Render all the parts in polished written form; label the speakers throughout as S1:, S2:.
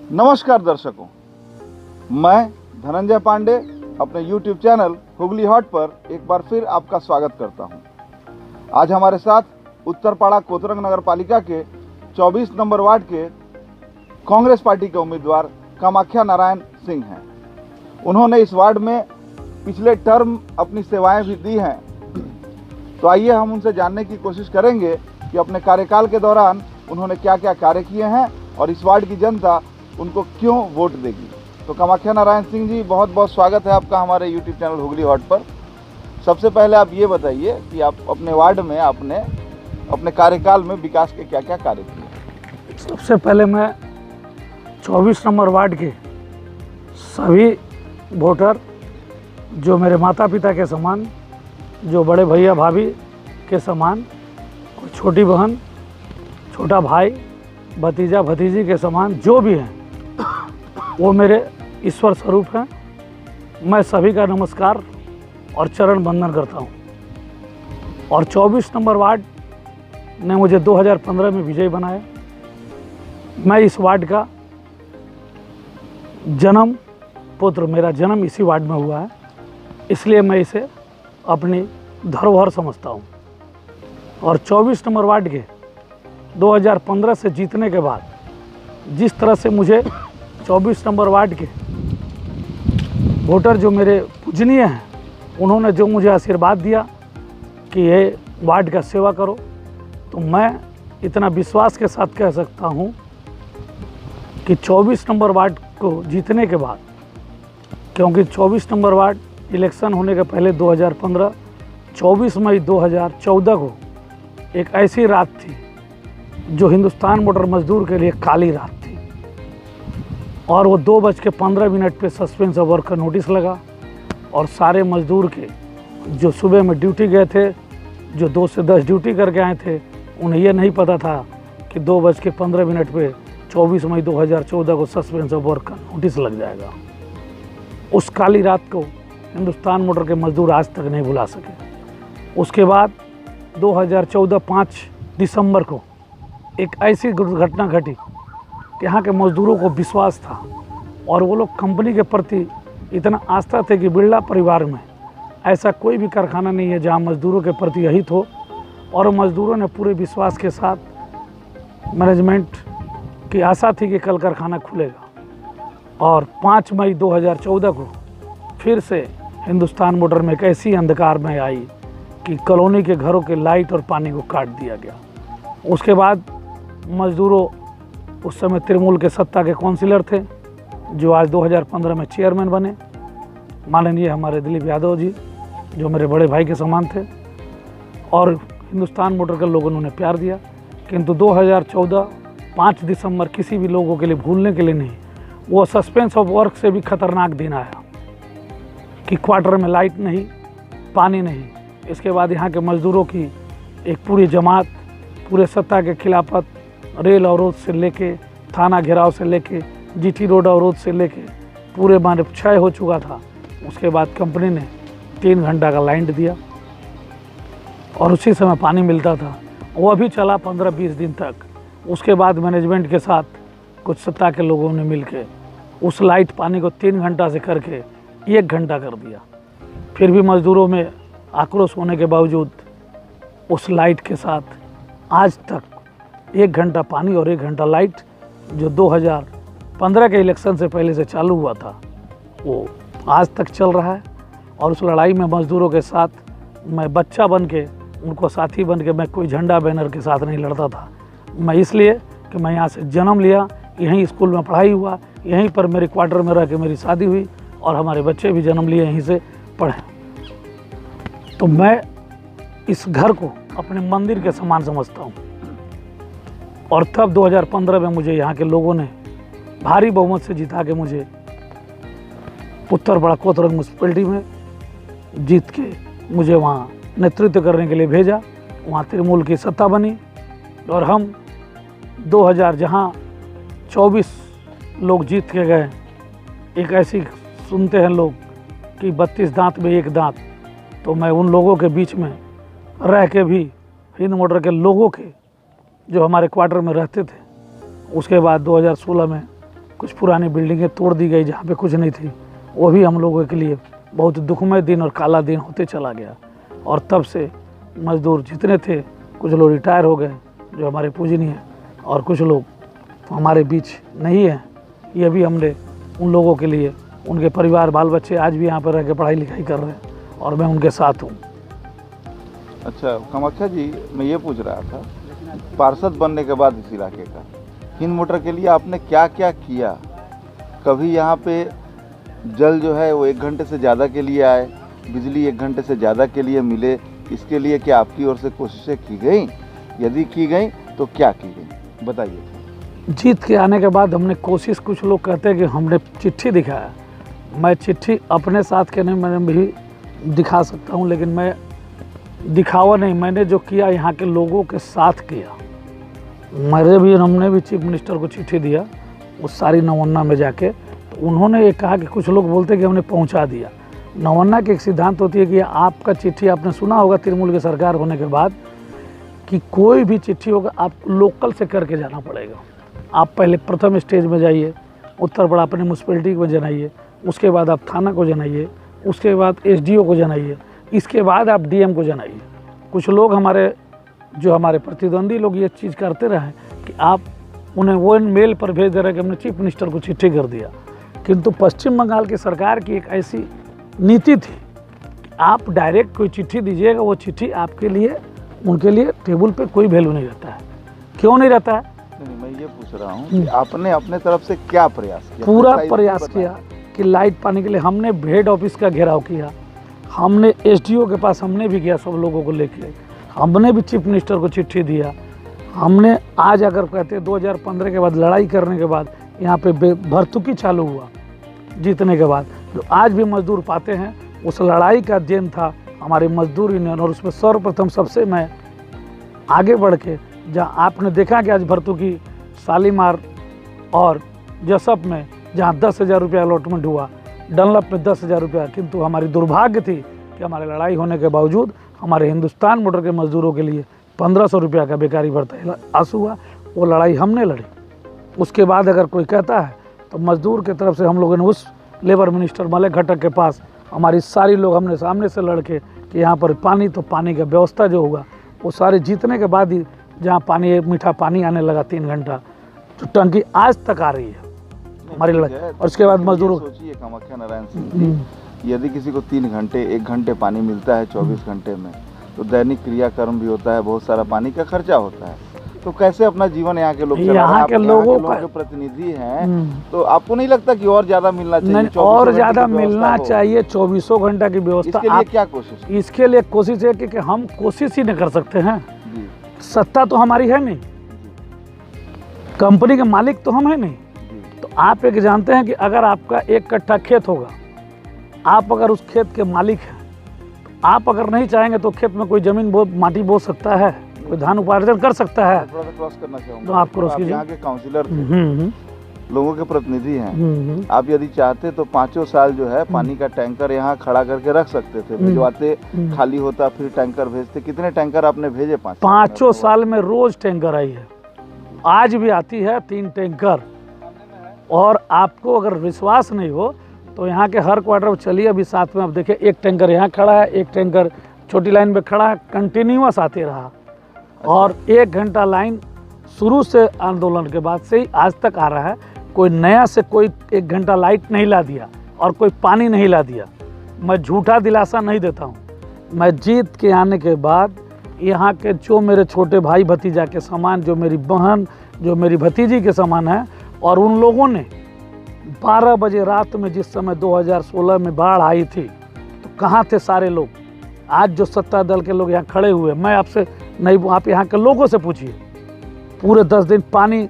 S1: नमस्कार दर्शकों, मैं धनंजय पांडे अपने YouTube चैनल हुगली हॉट पर एक बार फिर आपका स्वागत करता हूं। आज हमारे साथ उत्तरपाड़ा कोतरंग नगर पालिका के 24 नंबर वार्ड के कांग्रेस पार्टी के उम्मीदवार कामाख्या नारायण सिंह हैं। उन्होंने इस वार्ड में पिछले टर्म अपनी सेवाएं भी दी हैं। तो आइए हम उनसे जानने की कोशिश करेंगे कि अपने कार्यकाल के दौरान उन्होंने क्या क्या कार्य किए हैं और इस वार्ड की जनता उनको क्यों वोट देगी। तो कामाख्या नारायण सिंह जी, बहुत बहुत स्वागत है आपका हमारे YouTube चैनल हुगली हॉट पर। सबसे पहले आप ये बताइए कि आप अपने वार्ड में आपने अपने कार्यकाल में विकास के क्या क्या कार्य किए।
S2: सबसे पहले मैं 24 नंबर वार्ड के सभी वोटर जो मेरे माता पिता के समान, जो बड़े भैया भाभी के समान, कोई छोटी बहन, छोटा भाई, भतीजा भतीजी के समान जो भी हैं, वो मेरे ईश्वर स्वरूप हैं। मैं सभी का नमस्कार और चरण वंदन करता हूँ। और 24 नंबर वार्ड ने मुझे 2015 में विजयी बनाया। मैं इस वार्ड का जन्म पुत्र, मेरा जन्म इसी वार्ड में हुआ है, इसलिए मैं इसे अपनी धरोहर समझता हूँ। और 24 नंबर वार्ड के 2015 से जीतने के बाद जिस तरह से मुझे 24 नंबर वार्ड के वोटर जो मेरे पूजनीय हैं, उन्होंने जो मुझे आशीर्वाद दिया कि ये वार्ड का सेवा करो, तो मैं इतना विश्वास के साथ कह सकता हूँ कि 24 नंबर वार्ड को जीतने के बाद, क्योंकि 24 नंबर वार्ड इलेक्शन होने के पहले 2015 24 मई 2014 को एक ऐसी रात थी जो हिंदुस्तान मोटर मजदूर के लिए काली रात थी। और वो 2:15 पे सस्पेंस ऑफ वर्क का नोटिस लगा और सारे मजदूर के जो सुबह में ड्यूटी गए थे, जो 2 से 10 ड्यूटी करके आए थे, उन्हें ये नहीं पता था कि 2:15 पे 24 मई 2014 को सस्पेंस ऑफ वर्क का नोटिस लग जाएगा। उस काली रात को हिंदुस्तान मोटर के मजदूर आज तक नहीं भुला सके। उसके बाद 2014 5 दिसंबर को एक ऐसी दुर्घटना घटी कि यहाँ के मजदूरों को विश्वास था और वो लोग कंपनी के प्रति इतना आस्था थे कि बिरला परिवार में ऐसा कोई भी कारखाना नहीं है जहाँ मजदूरों के प्रति हित हो। और मजदूरों ने पूरे विश्वास के साथ, मैनेजमेंट की आशा थी कि कल कारखाना खुलेगा। और 5 मई 2014 को फिर से हिंदुस्तान मोटर में एक ऐसी अंधकार में आई कि कॉलोनी के घरों के लाइट और पानी को काट दिया गया। उसके बाद मजदूरों, उस समय तृणमूल के सत्ता के काउंसिलर थे जो आज 2015 में चेयरमैन बने, माननीय हमारे दिलीप यादव जी, जो मेरे बड़े भाई के समान थे, और हिंदुस्तान मोटर के लोगों ने उन्हें प्यार दिया। किंतु 2014 5 दिसंबर किसी भी लोगों के लिए भूलने के लिए नहीं, वो सस्पेंस ऑफ वर्क से भी खतरनाक दिन आया कि क्वार्टर में लाइट नहीं, पानी नहीं। इसके बाद यहाँ के मजदूरों की एक पूरी जमात पूरे सत्ता के खिलाफत, रेल अवरोध से लेके थाना घेराव से लेके जीटी रोड अवरोध से लेके पूरे माने क्षय हो चुका था। उसके बाद कंपनी ने 3 घंटा का लाइन दिया और उसी समय पानी मिलता था। वो अभी चला 15-20 दिन तक। उसके बाद मैनेजमेंट के साथ कुछ सत्ता के लोगों ने मिलके उस लाइट पानी को 3 घंटा से करके 1 घंटा कर दिया। फिर भी मजदूरों में आक्रोश होने के बावजूद उस लाइट के साथ आज तक 1 घंटा पानी और 1 घंटा लाइट, जो 2015 के इलेक्शन से पहले से चालू हुआ था, वो आज तक चल रहा है। और उस लड़ाई में मजदूरों के साथ मैं बच्चा बन के, उनको साथी बन के, मैं कोई झंडा बैनर के साथ नहीं लड़ता था। मैं इसलिए कि मैं यहाँ से जन्म लिया, यहीं स्कूल में पढ़ाई हुआ, यहीं पर मेरे क्वार्टर में रह के मेरी शादी हुई और हमारे बच्चे भी जन्म लिए यहीं से पढ़े। तो मैं इस घर को अपने मंदिर के समान समझता हूँ। और तब 2015 में मुझे यहाँ के लोगों ने भारी बहुमत से जिता के मुझे उत्तरपाड़ा कोतरंग म्यूनसिपैलिटी में जीत के मुझे वहाँ नेतृत्व करने के लिए भेजा। वहाँ तृणमूल की सत्ता बनी और हम 2000 जहाँ 24 लोग जीत के गए, एक ऐसी सुनते हैं लोग कि 32 दांत में एक दांत, तो मैं उन लोगों के बीच में रह के भी हिंद मोटर के लोगों के जो हमारे क्वार्टर में रहते थे, उसके बाद 2016 में कुछ पुरानी बिल्डिंगें तोड़ दी गई जहाँ पे कुछ नहीं थी। वो भी हम लोगों के लिए बहुत दुखमय दिन और काला दिन होते चला गया। और तब से मजदूर जितने थे, कुछ लोग रिटायर हो गए जो हमारे पूजनीय हैं, और कुछ लोग हमारे बीच नहीं हैं। ये भी हमने उन लोगों के लिए, उनके परिवार बाल बच्चे आज भी यहाँ पर रह के पढ़ाई लिखाई कर रहे हैं और मैं उनके साथ हूँ।
S1: अच्छा कामाख्या जी, मैं ये पूछ रहा था, पार्षद बनने के बाद इस इलाके का हिंद मोटर के लिए आपने क्या क्या किया? कभी यहाँ पे जल जो है वो 1 घंटे से ज़्यादा के लिए आए, बिजली 1 घंटे से ज़्यादा के लिए मिले, इसके लिए क्या आपकी ओर से कोशिशें की गई? यदि की गई तो क्या की गई, बताइए।
S2: जीत के आने के बाद हमने कोशिश, कुछ लोग कहते हैं कि हमने चिट्ठी दिखाया। मैं चिट्ठी अपने साथ के नहीं, मैंने भी दिखा सकता हूँ, लेकिन मैं दिखावा नहीं, मैंने जो किया यहाँ के लोगों के साथ किया। हमने भी चीफ मिनिस्टर को चिट्ठी दिया उस सारी नवन्ना में जाके, तो उन्होंने ये कहा कि कुछ लोग बोलते हैं कि हमने पहुँचा दिया। नवन्ना की एक सिद्धांत होती है कि आपका चिट्ठी, आपने सुना होगा तृणमूल की सरकार होने के बाद कि कोई भी चिट्ठी होगा आप लोकल से करके जाना पड़ेगा। आप पहले प्रथम स्टेज में जाइए, उत्तर पड़ा अपने म्यूनसिपैलिटी को जनाइए, उसके बाद आप थाना को जनाइए, उसके बाद एसडीओ को जनाइए, इसके बाद आप डीएम को जनाइए। कुछ लोग हमारे प्रतिद्वंदी लोग ये चीज़ करते रहे कि आप उन्हें वो मेल पर भेज दे रहे कि हमने चीफ मिनिस्टर को चिट्ठी कर दिया। किंतु पश्चिम बंगाल की सरकार की एक ऐसी नीति थी कि आप डायरेक्ट कोई चिट्ठी दीजिएगा, वो चिट्ठी आपके लिए, उनके लिए टेबल पे कोई वैल्यू नहीं रहता है। क्यों नहीं रहता है?
S1: नहीं, मैं ये पूछ रहा हूँ कि आपने अपने तरफ से क्या प्रयास किया?
S2: पूरा प्रयास किया कि लाइट पाने के लिए हमने हेड ऑफिस का घेराव किया, हमने एसडीओ के पास हमने भी गया सब लोगों को लेके, हमने भी चीफ मिनिस्टर को चिट्ठी दिया। हमने आज अगर कहते हैं 2015 के बाद लड़ाई करने के बाद यहाँ पे भर्तुकी चालू हुआ जीतने के बाद, जो आज भी मजदूर पाते हैं, उस लड़ाई का देन था हमारी मजदूर यूनियन। और उसमें सर्वप्रथम सबसे मैं आगे बढ़ के, जहाँ आपने देखा कि आज भर्तुकी, शालीमार और जसप में जहाँ 10,000 रुपया अलॉटमेंट हुआ, डनलप में 10,000 रुपया, किंतु हमारी दुर्भाग्य थी कि हमारी लड़ाई होने के बावजूद हमारे हिंदुस्तान मोटर के मजदूरों के लिए 1,500 रुपया का बेकारी भत्ता आंसू हुआ। वो लड़ाई हमने लड़ी। उसके बाद अगर कोई कहता है तो मजदूर की तरफ से हम लोगों ने उस लेबर मिनिस्टर मलय घटक के पास हमारी सारी लोग हमने सामने से लड़के कि यहाँ पर पानी, तो पानी का व्यवस्था जो होगा वो सारे जीतने के बाद ही, जहाँ पानी, मीठा पानी आने लगा 3 घंटा, तो टंकी आज तक आ रही है हमारी लड़ाई। और उसके बाद मजदूरों,
S1: सोचिए कामाख्या नारायण सिंह, यदि किसी को 3 घंटे 1 घंटे पानी मिलता है 24 घंटे में, तो दैनिक क्रियाक्रम भी होता है, बहुत सारा पानी का खर्चा होता है, तो कैसे अपना जीवन यहाँ के लोग चला रहे हैं?
S2: यहाँ के लोगों
S1: के प्रतिनिधि हैं, तो आपको नहीं लगता कि और ज्यादा मिलना चाहिए?
S2: नहीं, और ज्यादा मिलना चाहिए। 24 घंटा की व्यवस्था।
S1: इसके लिए क्या कोशिश?
S2: इसके लिए कोशिश है कि हम कोशिश ही नहीं कर सकते हैं। सत्ता तो हमारी है नहीं, कंपनी के मालिक तो हम है नहीं। तो आप एक जानते हैं कि अगर आपका 1 कट्ठा खेत होगा, आप अगर उस खेत के मालिक हैं, तो आप अगर नहीं चाहेंगे तो खेत में कोई जमीन माटी बो सकता है, कोई धान उपार्जन कर सकता है।
S1: थोड़ा सा क्रॉस करना चाहूँगा,
S2: तो आप क्रॉस कीजिए।
S1: यहाँ के काउंसिलर लोगों के प्रतिनिधि हैं, आप यदि चाहते तो 5 साल जो है पानी का टैंकर यहाँ खड़ा करके रख सकते थे, भिजवाते, खाली होता फिर टैंकर भेजते। कितने टैंकर आपने भेजे?
S2: 5 साल में रोज टैंकर आई है, आज भी आती है 3 टैंकर। और आपको अगर विश्वास नहीं हो तो यहाँ के हर क्वार्टर में चलिए, अभी साथ में आप देखिए, 1 टैंकर यहाँ खड़ा है, 1 टैंकर छोटी लाइन पे खड़ा है, कंटिन्यूअस आते रहा। और 1 घंटा लाइन शुरू से आंदोलन के बाद से ही आज तक आ रहा है। कोई नया से कोई 1 घंटा लाइट नहीं ला दिया और कोई पानी नहीं ला दिया। मैं झूठा दिलासा नहीं देता हूँ। मैं जीत के आने के बाद यहाँ के जो मेरे छोटे भाई भतीजा के समान, जो मेरी बहन, जो मेरी भतीजी के समान है, और उन लोगों ने 12 बजे रात में, जिस समय 2016 में बाढ़ आई थी, तो कहाँ थे सारे लोग? आज जो सत्ता दल के लोग यहाँ खड़े हुए, मैं आपसे नहीं, आप यहाँ के लोगों से पूछिए। पूरे 10 दिन पानी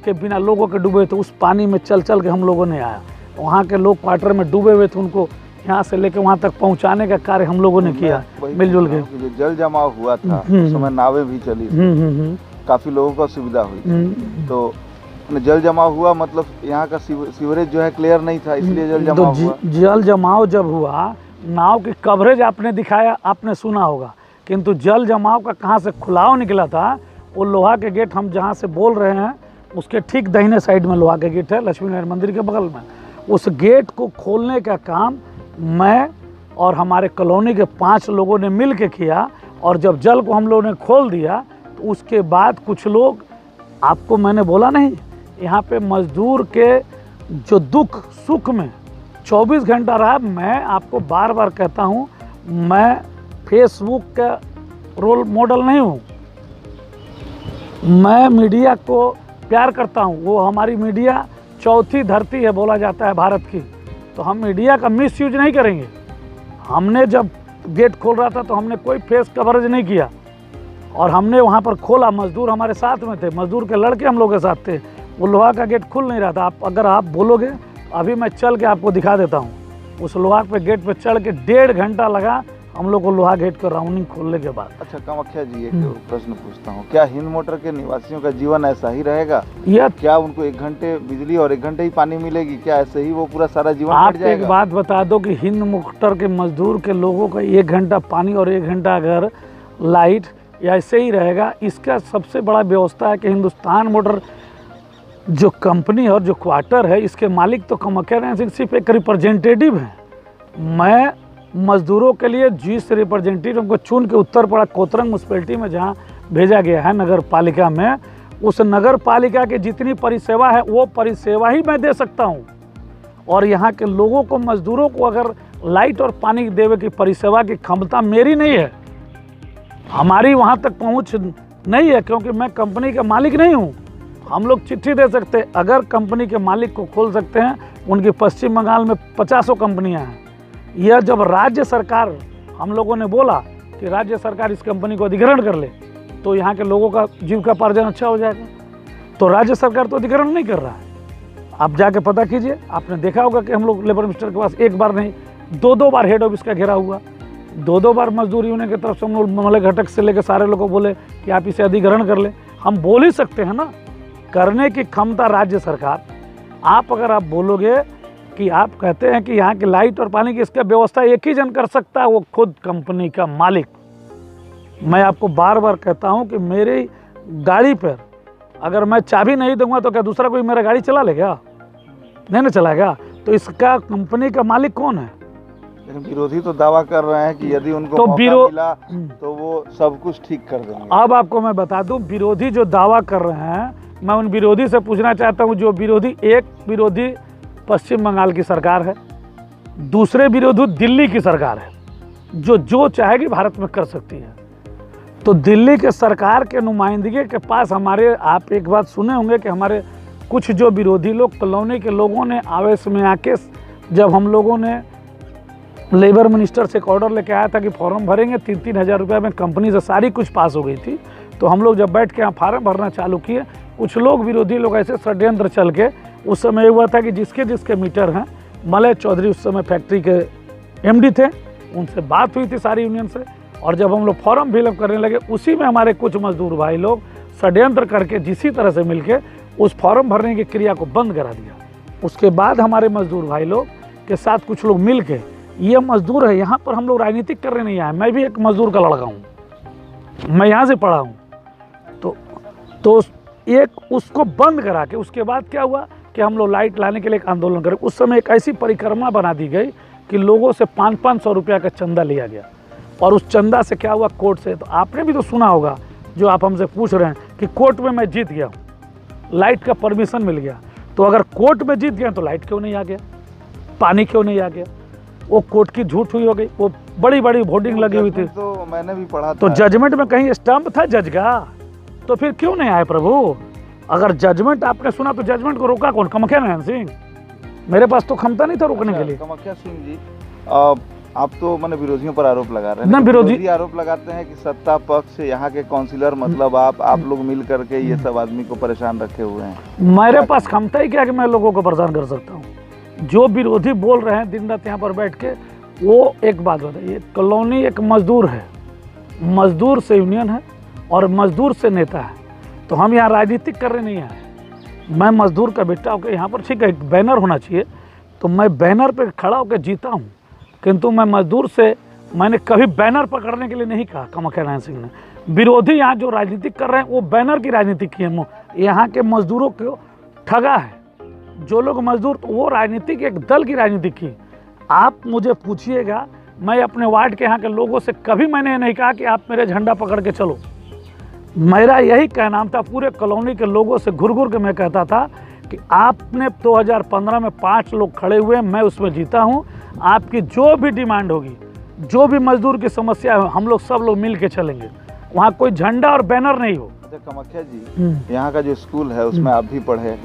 S2: के बिना लोगों के डूबे थे, उस पानी में चल चल के हम लोगों ने आया। वहाँ के लोग क्वार्टर में डूबे हुए थे, उनको यहाँ से लेकर वहाँ तक पहुँचाने का कार्य हम लोगों ने किया मिलजुल के।
S1: जो जल जमाव हुआ था उस समय नावें भी चली थी, काफी लोगों को सुविधा हुई। तो जल जमाव हुआ, मतलब यहाँ का सीवरेज जो है क्लियर नहीं था, इसलिए जल जमाव हुआ।
S2: जल जमाव जब हुआ, नाव की कवरेज आपने दिखाया, आपने सुना होगा, किंतु जल जमाव का कहाँ से खुलाव निकला था, वो लोहा के गेट हम जहाँ से बोल रहे हैं, उसके ठीक दाहिने साइड में लोहा का गेट है, लक्ष्मी नारायण मंदिर के बगल में। उस गेट को खोलने का काम मैं और हमारे कॉलोनी के 5 लोगों ने मिल के किया, और जब जल को हम लोगों ने खोल दिया तो उसके बाद कुछ लोग, आपको मैंने बोला नहीं, यहाँ पे मजदूर के जो दुख सुख में 24 घंटा रहा। मैं आपको बार बार कहता हूँ, मैं फेसबुक का रोल मॉडल नहीं हूँ, मैं मीडिया को प्यार करता हूँ। वो हमारी मीडिया चौथी धरती है बोला जाता है भारत की, तो हम मीडिया का मिसयूज नहीं करेंगे। हमने जब गेट खोल रहा था तो हमने कोई फेस कवरेज नहीं किया, और हमने वहाँ पर खोला, मजदूर हमारे साथ में थे, मजदूर के लड़के हम लोग के साथ थे, वो लोहा का गेट खुल नहीं रहा था। अगर आप बोलोगे अभी मैं चल के आपको दिखा देता हूँ। उस लोहा पे गेट पे चढ़ के 1.5 घंटा लगा हम लोग को लोहा गेट का राउंडिंग खोलने के बाद।
S1: अच्छा कामाख्या जी, एक प्रश्न पूछता हूँ, क्या हिंद मोटर के निवासियों का जीवन ऐसा ही रहेगा?
S2: यह
S1: क्या उनको 1 घंटे बिजली और 1 घंटे ही पानी मिलेगी? क्या ऐसे ही वो पूरा सारा जीवन
S2: आप
S1: कट जाएगा?
S2: एक बात बता दो कि हिंद मोटर के मजदूर के लोगों का 1 घंटा पानी और 1 घंटा अगर लाइट या ऐसे ही रहेगा। इसका सबसे बड़ा व्यवस्था है कि हिंदुस्तान मोटर जो कंपनी और जो क्वार्टर है, इसके मालिक तो कामाख्या नारायण सिंह सिर्फ एक रिप्रेजेंटेटिव हैं। मैं मजदूरों के लिए जिस रिप्रेजेंटेटिव को चुन के उत्तरपाड़ा कोतरंग म्यूनसिपैलिटी में जहाँ भेजा गया है नगर पालिका में, उस नगर पालिका की जितनी परिसेवा है वो परिसेवा ही मैं दे सकता हूँ। और यहाँ के लोगों को, मजदूरों को अगर लाइट और पानी देवे की परिसेवा की क्षमता मेरी नहीं है, हमारी वहाँ तक पहुँच नहीं है, क्योंकि मैं कंपनी का मालिक नहीं हूँ। हम लोग चिट्ठी दे सकते हैं, अगर कंपनी के मालिक को खोल सकते हैं। उनकी पश्चिम बंगाल में 50 कंपनियाँ हैं। यह जब राज्य सरकार, हम लोगों ने बोला कि राज्य सरकार इस कंपनी को अधिग्रहण कर ले तो यहाँ के लोगों का जीविकोपार्जन अच्छा हो जाएगा, तो राज्य सरकार तो अधिग्रहण नहीं कर रहा है। आप जाके पता कीजिए, आपने देखा होगा कि हम लोग लेबर मिनिस्टर के पास 1 बार नहीं 2 बार हेड ऑफिस का घेरा हुआ, 2 बार मजदूर यूनियन की तरफ से हम लोग मलय घटक से लेकर सारे लोगों को बोले कि आप इसे अधिग्रहण कर ले। हम बोल ही सकते हैं ना, करने की क्षमता राज्य सरकार। आप अगर आप बोलोगे कि आप कहते हैं कि यहाँ की लाइट और पानी की इसका व्यवस्था एक ही जन कर सकता है, वो खुद कंपनी का मालिक। मैं आपको बार बार कहता हूँ कि मेरी गाड़ी पर अगर मैं चाबी नहीं दूंगा तो क्या दूसरा कोई मेरा गाड़ी चला लेगा? नहीं ना चलाएगा। तो इसका कंपनी का मालिक कौन है?
S1: लेकिन विरोधी तो दावा कर रहे हैं कि यदि उनको
S2: तो
S1: मौका मिला तो वो सब कुछ ठीक कर देंगे।
S2: अब आपको मैं बता दूं, विरोधी जो दावा कर रहे हैं, मैं उन विरोधी से पूछना चाहता हूं, जो विरोधी, एक विरोधी पश्चिम बंगाल की सरकार है, दूसरे विरोधी दिल्ली की सरकार है, जो चाहेगी भारत में कर सकती है। तो दिल्ली के सरकार के नुमाइंदगी के पास हमारे, आप एक बात सुने होंगे कि हमारे कुछ जो विरोधी लोग, कॉलोनी के लोगों ने आवेश में आके, जब हम लोगों ने लेबर मिनिस्टर से एक ऑर्डर लेके आया था कि फॉर्म भरेंगे 3-3 हज़ार रुपये में, कंपनी से सारी कुछ पास हो गई थी, तो हम लोग जब बैठ के यहाँ फार्म भरना चालू किए, कुछ लोग विरोधी लोग ऐसे षड्यंत्र चल के, उस समय हुआ था कि जिसके मीटर हैं, मलय चौधरी उस समय फैक्ट्री के एमडी थे, उनसे बात हुई थी सारी यूनियन से, और जब हम लोग फॉर्म फिलअप करने लगे, उसी में हमारे कुछ मजदूर भाई लोग षड्यंत्र करके जिसी तरह से मिलके उस फॉर्म भरने की क्रिया को बंद करा दिया। उसके बाद हमारे मजदूर भाई लोग के साथ कुछ लोग मिल के, ये मजदूर है, यहाँ पर हम लोग राजनीतिक करने नहीं आए, मैं भी एक मजदूर का लड़का हूँ, मैं यहाँ से पढ़ा हूँ, तो एक उसको बंद करा के उसके बाद क्या हुआ कि हम लोग लाइट लाने के लिए एक आंदोलन करें। उस समय एक ऐसी परिक्रमा बना दी गई कि लोगों से 500-500 रुपया का चंदा लिया गया, और उस चंदा से क्या हुआ, कोर्ट से, तो आपने भी तो सुना होगा, जो आप हमसे पूछ रहे हैं कि कोर्ट में मैं जीत गया, लाइट का परमिशन मिल गया। तो अगर कोर्ट में जीत गया तो लाइट क्यों नहीं आ गया, पानी क्यों नहीं आ गया? वो कोर्ट की झूठ हुई हो गई, वो बड़ी बड़ी होर्डिंग लगी हुई थी।
S1: तो मैंने भी पढ़ा था,
S2: तो जजमेंट में कहीं स्टैंप था जज का, तो फिर क्यों नहीं आए प्रभु? अगर जजमेंट आपने सुना तो जजमेंट को रोका कौन? कामाख्या नारायण सिंह। मेरे पास तो क्षमता नहीं था रोकने के लिए।
S1: कामाख्या सिंह जी, आप तो मैंने विरोधियों पर आरोप लगा रहे हैं,
S2: ना,
S1: विरोधी आरोप लगाते हैं कि सत्ता पक्ष से यहाँ के काउंसिलर, मतलब आप लोग मिल करके ये सब आदमी को परेशान रखे हुए हैं।
S2: मेरे पास क्षमता ही क्या कि मैं लोगों को परेशान कर सकता हूँ। जो विरोधी बोल रहे हैं दिन रात यहाँ पर बैठ के, वो एक बात बताइए, कॉलोनी एक मजदूर है, मजदूर से यूनियन है और मजदूर से नेता है, तो हम यहाँ राजनीतिक करने नहीं आए। मैं मजदूर का बेटा होकर यहाँ पर, ठीक है एक बैनर होना चाहिए, तो मैं बैनर पे खड़ा होकर जीता हूँ, किंतु मैं मजदूर से, मैंने कभी बैनर पकड़ने के लिए नहीं कहा कामाख्या नारायण सिंह ने। विरोधी यहाँ जो राजनीतिक कर रहे हैं वो बैनर की राजनीति की है, यहाँ के मजदूरों को ठगा है। जो लोग मजदूर, तो वो राजनीतिक एक दल की राजनीति की। आप मुझे पूछिएगा, मैं अपने वार्ड के यहाँ के लोगों से कभी मैंने नहीं कहा कि आप मेरे झंडा पकड़ के चलो। मेरा यही कहना था, पूरे कॉलोनी के लोगों से घुर घुर के मैं कहता था कि आपने 2015 में 5 लोग खड़े हुए, मैं उसमें जीता हूँ। आपकी जो भी डिमांड होगी, जो भी मजदूर की समस्या हो, हम लोग सब लोग मिल के चलेंगे। वहाँ कोई झंडा और बैनर नहीं हो।
S1: कामाख्या जी, यहाँ का जो स्कूल है उसमें आप भी पढ़े,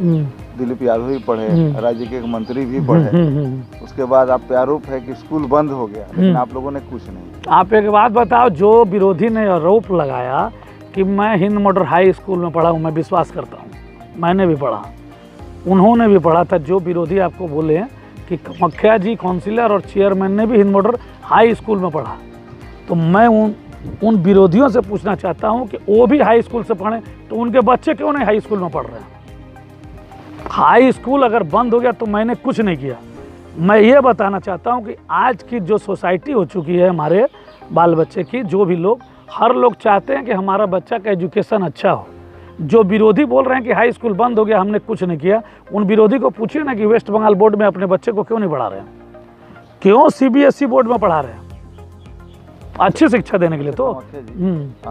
S1: दिलीप यादव भी पढ़े, राज्य के एक मंत्री भी पढ़े, उसके बाद आप पे आरोप है कि स्कूल बंद हो गया, लेकिन आप लोगों ने कुछ नहीं।
S2: आप एक बात बताओ, जो विरोधी ने आरोप लगाया कि मैं हिंद मॉडल हाई स्कूल में पढ़ा हूँ, मैं विश्वास करता हूँ, मैंने भी पढ़ा, उन्होंने भी पढ़ा था। जो विरोधी आपको बोले हैं कि कामाख्या जी काउंसिलर और चेयरमैन ने भी हिंद मॉडल हाई स्कूल में पढ़ा, तो मैं उन विरोधियों से पूछना चाहता हूं कि वो भी हाई स्कूल से पढ़े, तो उनके बच्चे क्यों नहीं हाई स्कूल में पढ़ रहे हैं? हाई स्कूल अगर बंद हो गया तो मैंने कुछ नहीं किया। मैं ये बताना चाहता हूं कि आज की जो सोसाइटी हो चुकी है हमारे बाल बच्चे की, जो भी लोग, हर लोग चाहते हैं कि हमारा बच्चा का एजुकेशन अच्छा हो। जो विरोधी बोल रहे हैं कि हाई स्कूल बंद हो गया, हमने कुछ नहीं किया, उन विरोधी को पूछिए ना कि वेस्ट बंगाल बोर्ड में अपने बच्चे को क्यों नहीं पढ़ा रहे हैं, क्यों सीबीएसई बोर्ड में पढ़ा रहे हैं अच्छी शिक्षा देने के लिए। तो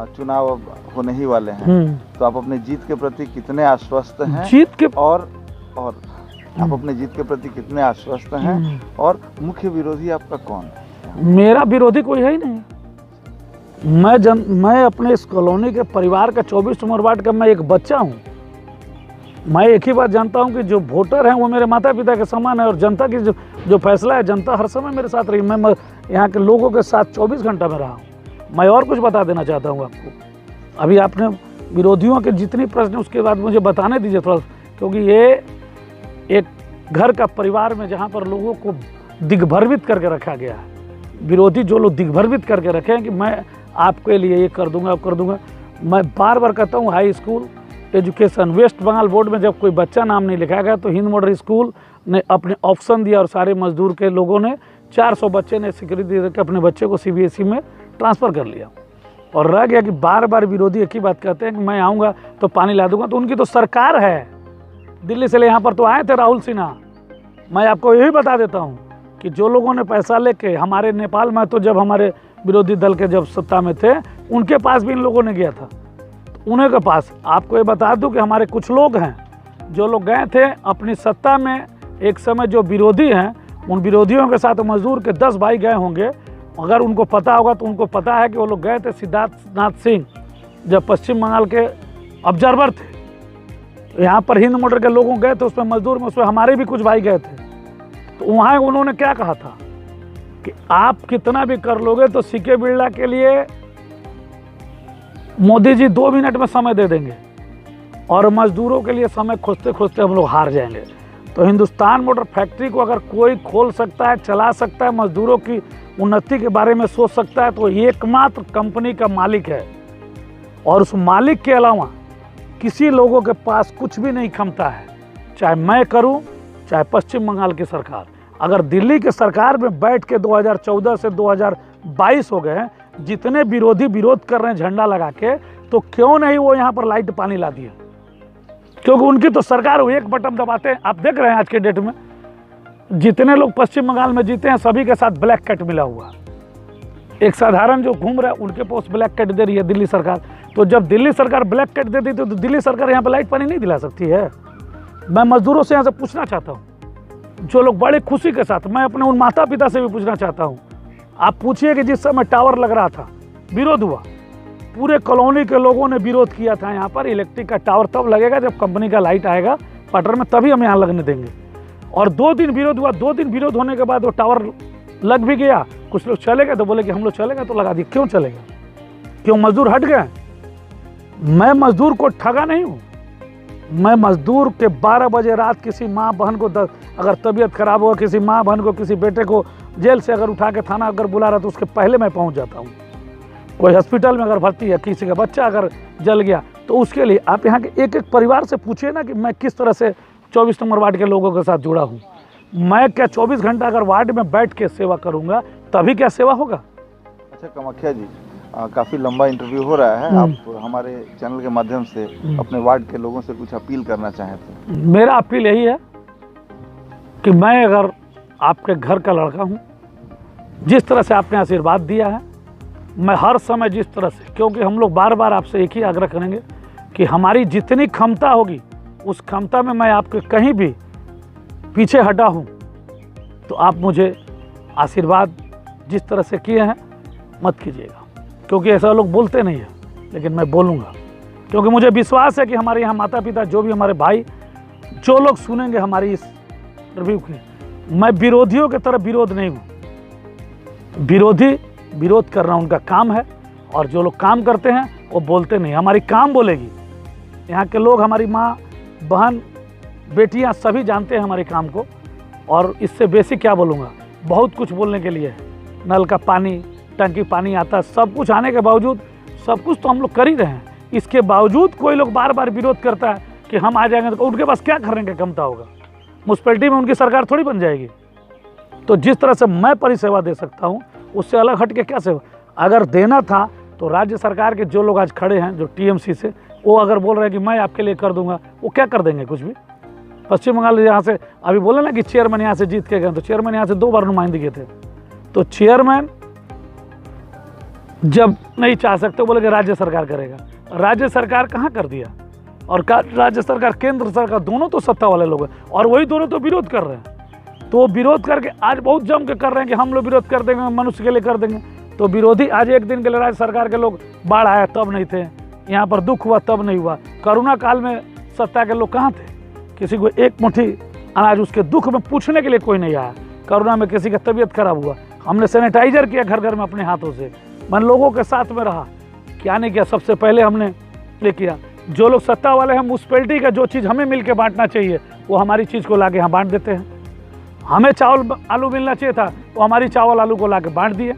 S1: चुनाव होने ही वाले हैं, तो आप अपने जीत के प्रति कितने आश्वस्त हैं?
S2: जीत के
S1: और आप अपने जीत के प्रति कितने आश्वस्त हैं? और मुख्य विरोधी आपका कौन है?
S2: मेरा विरोधी कोई है ही नहीं। मैं अपने इस कॉलोनी के परिवार का 24 नंबर वार्ड का मैं एक बच्चा हूँ। मैं एक ही बात जानता हूँ कि जो वोटर हैं वो मेरे माता पिता के समान है, और जनता की जो फैसला है, जनता हर समय मेरे साथ रही। मैं यहाँ के लोगों के साथ 24 घंटा में रहा हूँ। मैं और कुछ बता देना चाहता हूँ आपको। अभी आपने विरोधियों के जितनी प्रश्न उसके बाद मुझे बताने दीजिए थोड़ा, क्योंकि ये एक घर का परिवार में जहाँ पर लोगों को दिग्भ्रमित करके रखा गया है। विरोधी जो लोग दिग्भ्रमित करके रखे हैं कि मैं आपके लिए ये कर दूंगा, कर दूंगा। मैं बार बार कहता हूँ, high school education West Bengal board में जब कोई बच्चा नाम नहीं लिखा गया तो हिंद मॉडल स्कूल ने अपने ऑप्शन दिया, और सारे मजदूर के लोगों ने 400 बच्चे ने सिक्योरिटी देकर अपने बच्चे को सीबीएसई में ट्रांसफ़र कर लिया। और रह गया कि बार बार विरोधी एक ही बात कहते हैं कि मैं आऊँगा तो पानी ला दूंगा। तो उनकी तो सरकार है, दिल्ली से यहाँ पर तो आए थे राहुल सिन्हा। मैं आपको यही बता देता हूँ कि जो लोगों ने पैसा लेके हमारे नेपाल में, तो जब हमारे विरोधी दल के जब सत्ता में थे, उनके पास भी इन लोगों ने गया था, तो उन्हीं के पास। आपको ये बता दूं कि हमारे कुछ लोग हैं जो लोग गए थे अपनी सत्ता में, एक समय जो विरोधी हैं, उन विरोधियों के साथ मजदूर के 10 भाई गए होंगे। अगर उनको पता होगा तो उनको पता है कि वो लोग गए थे सिद्धार्थनाथ सिंह, जब पश्चिम बंगाल के ऑब्जर्वर थे। यहाँ पर हिंद मोटर के लोगों गए थे, उसमें मजदूर में, उसमें हमारे भी कुछ भाई गए थे। तो वहाँ उन्होंने क्या कहा था कि आप कितना भी कर लोगे तो सीके बिरला के लिए मोदी जी 2 मिनट में समय दे देंगे, और मजदूरों के लिए समय खोजते खोजते हम लोग हार जाएंगे। तो हिंदुस्तान मोटर फैक्ट्री को अगर कोई खोल सकता है, चला सकता है, मजदूरों की उन्नति के बारे में सोच सकता है, तो एकमात्र कंपनी का मालिक है। और उस मालिक के अलावा किसी लोगों के पास कुछ भी नहीं क्षमता है, चाहे मैं करूं, चाहे पश्चिम बंगाल की सरकार। अगर दिल्ली की सरकार में बैठ के 2014 से 2022 हो गए, जितने विरोधी विरोध कर रहे हैं झंडा लगा के, तो क्यों नहीं वो यहाँ पर लाइट पानी ला दिया? क्योंकि उनकी तो सरकार वो एक बटन दबाते हैं। आप देख रहे हैं आज के डेट में जितने लोग पश्चिम बंगाल में जीते हैं, सभी के साथ ब्लैक कैट मिला हुआ। एक साधारण जो घूम रहा है उनके पास ब्लैक कैट दे रही है दिल्ली सरकार। तो जब दिल्ली सरकार ब्लैक कैट देती तो दिल्ली सरकार यहाँ पर लाइट पानी नहीं दिला सकती है? मैं मजदूरों से यहाँ से पूछना चाहता हूँ, जो लोग बड़े खुशी के साथ, मैं अपने उन माता पिता से भी पूछना चाहता हूँ। आप पूछिए कि जिस समय टावर लग रहा था, विरोध हुआ, पूरे कॉलोनी के लोगों ने विरोध किया था। यहाँ पर इलेक्ट्रिक का टावर तब लगेगा जब कंपनी का लाइट आएगा पटर में, तभी हम यहाँ लगने देंगे। और 2 दिन विरोध हुआ। 2 दिन विरोध होने के बाद वो टावर लग भी गया। कुछ लोग चले गए तो बोले कि हम लोग चलेगा तो लगा दिए। क्यों चलेगा? क्यों मजदूर हट गए? मैं मजदूर को ठगा नहीं हूँ। मैं मजदूर के 12 बजे रात किसी माँ बहन को अगर तबीयत खराब हो, किसी माँ बहन को, किसी बेटे को जेल से अगर उठा के थाना अगर बुला रहा तो उसके पहले मैं पहुँच जाता हूँ। कोई हॉस्पिटल में अगर भर्ती है, किसी का बच्चा अगर जल गया, तो उसके लिए आप यहाँ के एक एक परिवार से पूछिए ना कि मैं किस तरह से 24 नंबर वार्ड के लोगों के साथ जुड़ा हूँ। मैं क्या 24 घंटा अगर वार्ड में बैठ के सेवा करूँगा तभी क्या सेवा होगा?
S1: अच्छा कामाख्या जी, काफ़ी लंबा इंटरव्यू हो रहा है, आप हमारे चैनल के माध्यम से अपने वार्ड के लोगों से कुछ अपील करना चाहें तो?
S2: मेरा अपील यही है कि मैं अगर आपके घर का लड़का हूँ, जिस तरह से आपने आशीर्वाद दिया है, मैं हर समय जिस तरह से, क्योंकि हम लोग बार बार आपसे एक ही आग्रह करेंगे कि हमारी जितनी क्षमता होगी उस क्षमता में मैं आपके कहीं भी पीछे हटा हूँ तो आप मुझे आशीर्वाद जिस तरह से किए हैं मत कीजिएगा, क्योंकि ऐसा लोग बोलते नहीं हैं, लेकिन मैं बोलूँगा क्योंकि मुझे विश्वास है कि हमारे यहाँ माता पिता, जो भी हमारे भाई, जो लोग सुनेंगे हमारी इस इंटरव्यू की, मैं विरोधियों की तरफ विरोध नहीं हूँ। विरोध करना उनका काम है, और जो लोग काम करते हैं वो बोलते नहीं, हमारी काम बोलेगी। यहाँ के लोग, हमारी माँ, बहन, बेटियाँ सभी जानते हैं हमारे काम को, और इससे बेसिक क्या बोलूँगा, बहुत कुछ बोलने के लिए है। नल का पानी, टंकी पानी आता, सब कुछ आने के बावजूद सब कुछ तो हम लोग कर ही रहे हैं, इसके बावजूद कोई लोग बार बार विरोध करता है कि हम आ जाएंगे तो उनके पास क्या करने का क्षमता होगा, म्यूनसिपैलिटी में उनकी सरकार थोड़ी बन जाएगी। तो जिस तरह से मैं परिसेवा दे सकता हूँ उससे अलग हट के क्या सेवा, अगर देना था तो राज्य सरकार के जो लोग आज खड़े हैं, जो टीएमसी से, वो अगर बोल रहे हैं कि मैं आपके लिए कर दूंगा, वो क्या कर देंगे, कुछ भी। पश्चिम बंगाल यहाँ से अभी बोले ना कि चेयरमैन यहाँ से जीत के गए, तो चेयरमैन यहाँ से 2 बार नुमाइंदगी थे, तो चेयरमैन जब नहीं चाह सकते बोले कि राज्य सरकार करेगा, राज्य सरकार कहाँ कर दिया, और राज्य सरकार, केंद्र सरकार, दोनों तो सत्ता वाले लोग हैं, और वही दोनों तो विरोध कर रहे हैं। तो विरोध करके आज बहुत जम के कर रहे हैं कि हम लोग विरोध कर देंगे, मनुष्य के लिए कर देंगे। तो विरोधी आज एक दिन के लिए, राज्य सरकार के लोग, बाढ़ आया तब नहीं थे, यहाँ पर दुख हुआ तब नहीं हुआ, कोरोना काल में सत्ता के लोग कहाँ थे, किसी को एक मुट्ठी अनाज उसके दुख में पूछने के लिए कोई नहीं आया। कोरोना में किसी का तबीयत खराब हुआ, हमने सैनिटाइजर किया घर घर में अपने हाथों से, मैं लोगों के साथ में रहा, क्या नहीं किया, सबसे पहले हमने ये किया। जो लोग सत्ता वाले हैं, म्यूनसिपैलिटी का जो चीज़ हमें मिल के बांटना चाहिए वो हमारी चीज़ को ला के यहाँ बांट देते हैं। हमें चावल आलू मिलना चाहिए था, वो हमारी चावल आलू को ला के बांट दिए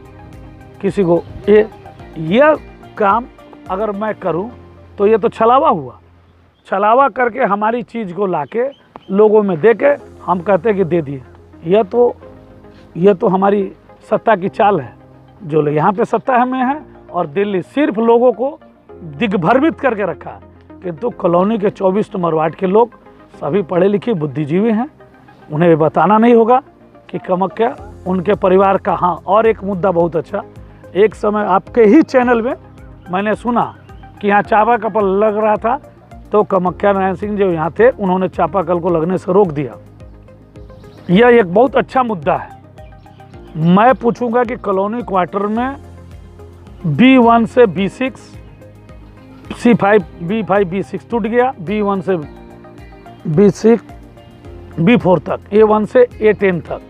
S2: किसी को। ये काम अगर मैं करूं तो ये तो छलावा हुआ, छलावा करके हमारी चीज़ को लाके लोगों में दे के हम कहते कि दे दिए। यह तो हमारी सत्ता की चाल है, जो यहाँ पे सत्ता में है, और दिल्ली सिर्फ लोगों को दिग्भ्रमित करके रखा है। किंतु कॉलोनी के 24 नंबर वार्ड के लोग सभी पढ़े लिखे बुद्धिजीवी हैं, उन्हें बताना नहीं होगा कि कमक्या उनके परिवार का। हाँ, और एक मुद्दा बहुत अच्छा, एक समय आपके ही चैनल में मैंने सुना कि यहाँ चापाकल लग रहा था, तो कमक्या नारायण सिंह जो यहाँ थे उन्होंने चापाकल को लगने से रोक दिया। यह एक बहुत अच्छा मुद्दा है। मैं पूछूंगा कि कॉलोनी क्वार्टर में B1 से B6, C5, B5, B6 टूट गया, B1 से B6, B4 तक, A1 से A10 तक,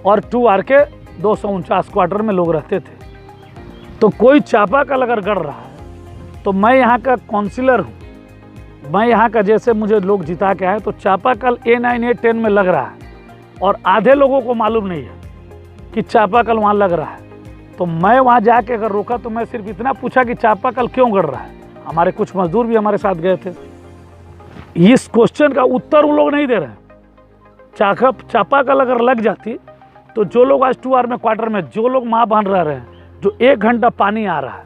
S2: और 2R के 249 क्वार्टर में लोग रहते थे। तो कोई चापाकल अगर गड़ रहा है तो मैं यहाँ का काउंसिलर हूँ, मैं यहाँ का, जैसे मुझे लोग जिता के आए, तो चापाकल A9, A10 में लग रहा है, और आधे लोगों को मालूम नहीं है कि चापाकल वहाँ लग रहा है। तो मैं वहाँ जाके अगर रोका तो मैं सिर्फ इतना पूछा कि चापाकल क्यों गड़ रहा है। हमारे कुछ मजदूर भी हमारे साथ गए थे, इस क्वेश्चन का उत्तर वो लोग नहीं दे रहे हैं। चापाकल अगर लग जाती तो जो लोग आज 2R में क्वार्टर में, जो लोग माँ बहन रह रहे हैं, जो 1 घंटा पानी आ रहा है,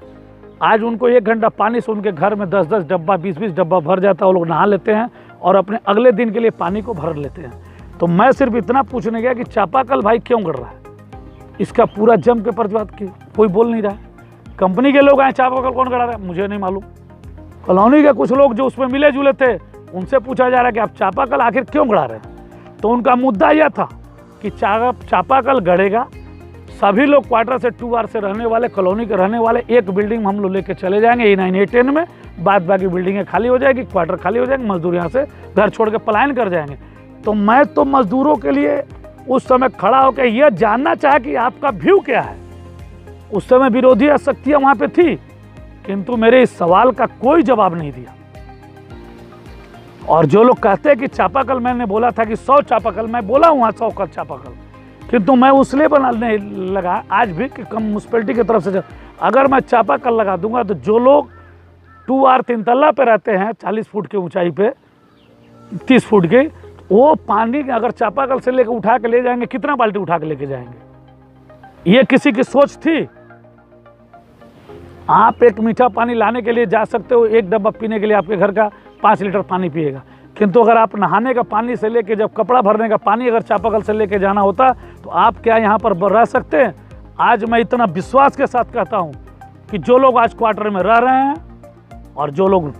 S2: आज उनको 1 घंटा पानी से उनके घर में 10-10 डब्बा, 20-20 डब्बा भर जाता है, वो लोग नहा लेते हैं और अपने अगले दिन के लिए पानी को भर लेते हैं। तो मैं सिर्फ इतना पूछने गया कि चापाकल भाई क्यों गड़ रहा है, इसका पूरा जम के प्रतिवाद किया, कोई बोल नहीं रहा है। कंपनी के लोग आए, चापाकल कौन गड़ा रहा है मुझे नहीं मालूम। कॉलोनी के कुछ लोग जो उसमें मिले जुले थे, उनसे पूछा जा रहा है कि आप चापाकल आखिर क्यों गड़ा रहे हैं। तो उनका मुद्दा यह था कि चापाकल गड़ेगा, सभी लोग क्वार्टर से 2R से रहने वाले, कॉलोनी के रहने वाले, एक बिल्डिंग में हम लोग लेके चले जाएंगे A9, A10 में, बाद बाकी बिल्डिंगें खाली हो जाएगी, क्वार्टर खाली हो जाएंगे, मजदूर यहाँ से घर छोड़ के पलायन कर जाएंगे। तो मैं तो मजदूरों के लिए उस समय खड़ा होकर यह जानना चाहा कि आपका व्यू क्या है। उस समय विरोधी शक्तियाँ वहाँ पे थी, किंतु मेरे इस सवाल का कोई जवाब नहीं दिया। और जो लोग कहते हैं कि चापाकल, मैंने बोला था कि 100 चापाकल, मैं बोला हूँ 100 का चापाकल, किंतु मैं उसलिए बनाने लगा आज भी कि कम म्यूनसिपैलिटी की तरफ से अगर मैं चापाकल लगा दूंगा तो जो लोग 2R 3 तल्ला पे रहते हैं, 40 फुट की ऊंचाई पे, 30 फुट की, वो पानी अगर चापाकल से लेकर उठा के ले जाएंगे, कितना बाल्टी उठा के लेके जाएंगे। ये किसी की सोच थी? आप एक मीठा पानी लाने के लिए जा सकते हो, एक डब्बा पीने के लिए आपके घर का 5 लीटर पानी पिएगा। किंतु अगर आप नहाने का पानी से लेके जब कपड़ा भरने का पानी अगर चापाकल से लेके जाना होता तो आप क्या यहाँ पर रह सकते हैं? आज मैं इतना विश्वास के साथ कहता हूँ कि जो लोग आज क्वार्टर में रह रहे हैं और जो लोग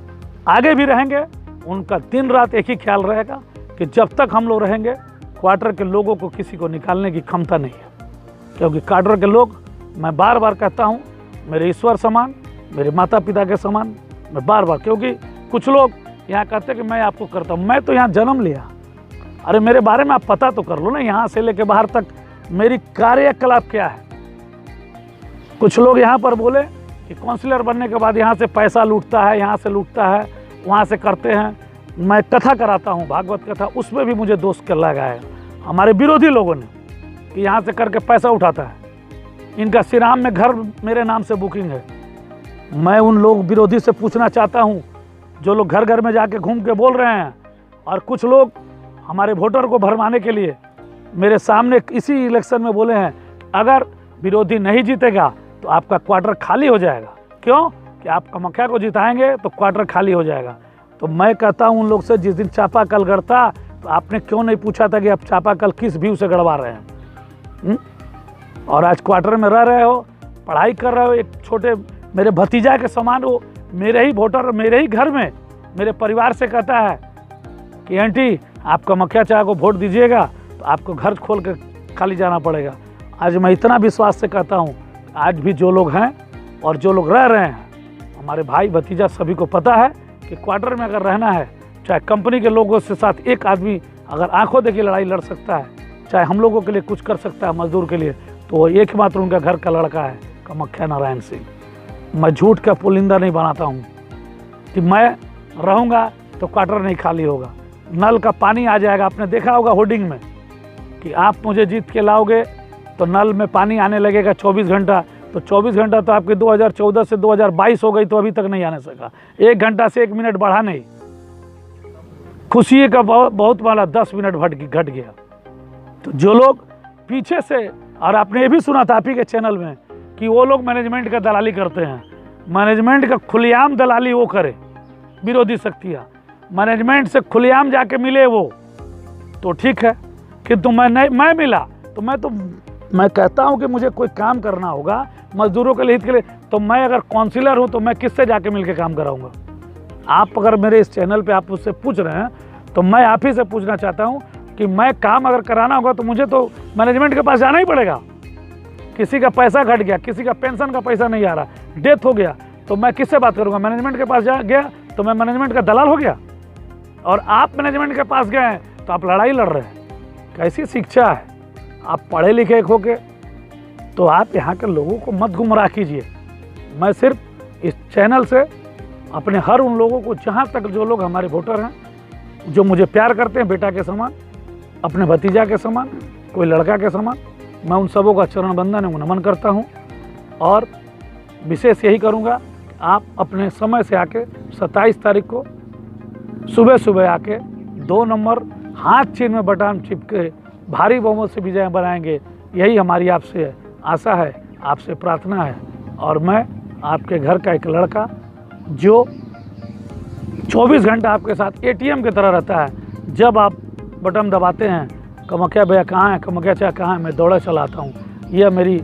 S2: आगे भी रहेंगे, उनका दिन रात एक ही ख्याल रहेगा कि जब तक हम लोग रहेंगे क्वार्टर के लोगों को किसी को निकालने की क्षमता नहीं है। क्योंकि क्वार्टर के लोग, मैं बार बार कहता हूँ, मेरे ईश्वर समान, मेरे माता पिता के समान, मैं बार बार, क्योंकि कुछ लोग यहाँ कहते हैं कि मैं आपको करता हूँ, मैं तो यहाँ जन्म लिया। अरे मेरे बारे में आप पता तो कर लो ना, यहाँ से लेके बाहर तक मेरी कार्यकलाप क्या है। कुछ लोग यहाँ पर बोले कि काउंसलर बनने के बाद यहाँ से पैसा लूटता है, यहाँ से लूटता है, वहाँ से करते हैं। मैं कथा कराता हूँ, भागवत कथा, उसमें भी मुझे दोष कर लगाया हमारे विरोधी लोगों ने कि यहाँ से करके पैसा उठाता है। इनका सिराम में घर मेरे नाम से बुकिंग है। मैं उन लोग विरोधी से पूछना चाहता हूँ जो लोग घर घर में जाके घूम के बोल रहे हैं, और कुछ लोग हमारे वोटर को भरमाने के लिए मेरे सामने इसी इलेक्शन में बोले हैं अगर विरोधी नहीं जीतेगा तो आपका क्वार्टर खाली हो जाएगा। क्यों? कि आप कामाख्या को जिताएंगे तो क्वार्टर खाली हो जाएगा। तो मैं कहता हूँ उन लोग से, जिस दिन चापाकल गढ़ता तो आपने क्यों नहीं पूछा था कि आप चापाकल किस व्यू से गड़वा रहे हैं? और आज क्वार्टर में रह रहे हो, पढ़ाई कर रहे हो, एक छोटे मेरे भतीजा के समान हो, मेरे ही वोटर, मेरे ही घर में मेरे परिवार से कहता है कि आंटी आप कामाख्या चाचा को वोट दीजिएगा तो आपको घर खोल के खाली जाना पड़ेगा। आज मैं इतना विश्वास से कहता हूँ, आज भी जो लोग हैं और जो लोग रह रहे हैं, हमारे भाई भतीजा सभी को पता है कि क्वार्टर में अगर रहना है, चाहे कंपनी के लोगों से साथ एक आदमी अगर आंखों देखी लड़ाई लड़ सकता है, चाहे हम लोगों के लिए कुछ कर सकता है मजदूर के लिए, तो वो एकमात्र उनका घर का लड़का है कामाख्या नारायण सिंह। मैं झूठ का पुलिंदा नहीं बनाता हूँ कि मैं रहूँगा तो क्वार्टर नहीं खाली होगा, नल का पानी आ जाएगा। आपने देखा होगा होर्डिंग में कि आप मुझे जीत के लाओगे तो नल में पानी आने लगेगा 24 घंटा। तो 24 घंटा तो आपके 2014 से 2022 हो गई, तो अभी तक नहीं आने सका। 1 घंटा से 1 मिनट बढ़ा नहीं, खुशी का बहुत वाला 10 मिनट घट गया। तो जो लोग पीछे से, और आपने ये भी सुना था आप ही के चैनल में कि वो लोग मैनेजमेंट का दलाली करते हैं, मैनेजमेंट का खुलेआम दलाली वो करे, विरोधी शक्तियाँ मैनेजमेंट से खुलेआम जाके मिले वो तो ठीक है, किंतु मैं मिला तो मैं कहता हूं कि मुझे कोई काम करना होगा मजदूरों के लिए, हित के लिए, तो मैं अगर काउंसिलर हूं तो मैं किससे जाके मिलके काम कराऊंगा? आप अगर मेरे इस चैनल पे आप उससे पूछ रहे हैं तो मैं आप ही से पूछना चाहता हूं कि मैं काम अगर कराना होगा तो मुझे तो मैनेजमेंट के पास जाना ही पड़ेगा। किसी का पैसा घट गया, किसी का पेंशन का पैसा नहीं आ रहा, डेथ हो गया, तो मैं किससे बात करूंगा? मैनेजमेंट के पास गया तो मैं मैनेजमेंट का दलाल हो गया। और आप मैनेजमेंट के पास गए हैं तो आप लड़ाई लड़ रहे हैं। कैसी शिक्षा है? आप पढ़े लिखे होके तो आप यहाँ के लोगों को मत गुमराह कीजिए। मैं सिर्फ इस चैनल से अपने हर उन लोगों को, जहाँ तक जो लोग हमारे वोटर हैं, जो मुझे प्यार करते हैं बेटा के समान, अपने भतीजा के समान, कोई लड़का के समान, मैं उन सबों का चरण बंदन है नमन करता हूँ। और विशेष यही करूँगा, आप अपने समय से आके 27 तारीख को सुबह सुबह आके 2 नंबर हाथ चीन में बटन चिपके भारी बहुमत से विजय बनाएंगे। यही हमारी आपसे आशा है, आपसे प्रार्थना है। और मैं आपके घर का एक लड़का जो 24 घंटा आपके साथ ATM की तरह रहता है। जब आप बटन दबाते हैं, कामाख्या भैया कहाँ है, कामाख्या चाचा कहाँ है, मैं दौड़ा चला आता हूँ। यह मेरी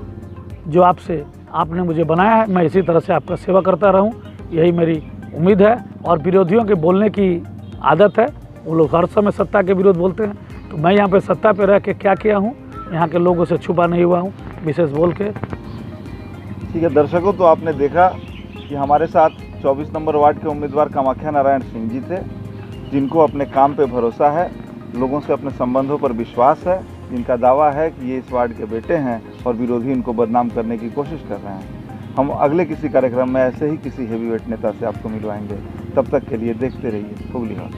S2: जो आपने मुझे बनाया है, मैं इसी तरह से आपका सेवा करता रहूँ, यही मेरी उम्मीद है। और विरोधियों के बोलने की आदत है, वो लोग हर समय सत्ता के विरोध बोलते हैं, तो मैं यहाँ पे सत्ता पे रह के क्या किया हूँ, यहाँ के लोगों से छुपा नहीं हुआ हूँ विशेष बोल के।
S1: ठीक है दर्शकों, तो आपने देखा कि हमारे साथ 24 नंबर वार्ड के उम्मीदवार कामाख्या नारायण सिंह जी थे, जिनको अपने काम पे भरोसा है, लोगों से अपने संबंधों पर विश्वास है, जिनका दावा है कि ये इस वार्ड के बेटे हैं और विरोधी इनको बदनाम करने की कोशिश कर रहे हैं। हम अगले किसी कार्यक्रम में ऐसे ही किसी हेवीवेट नेता से आपको मिलवाएंगे। तब तक के लिए देखते रहिए हुगली हॉट।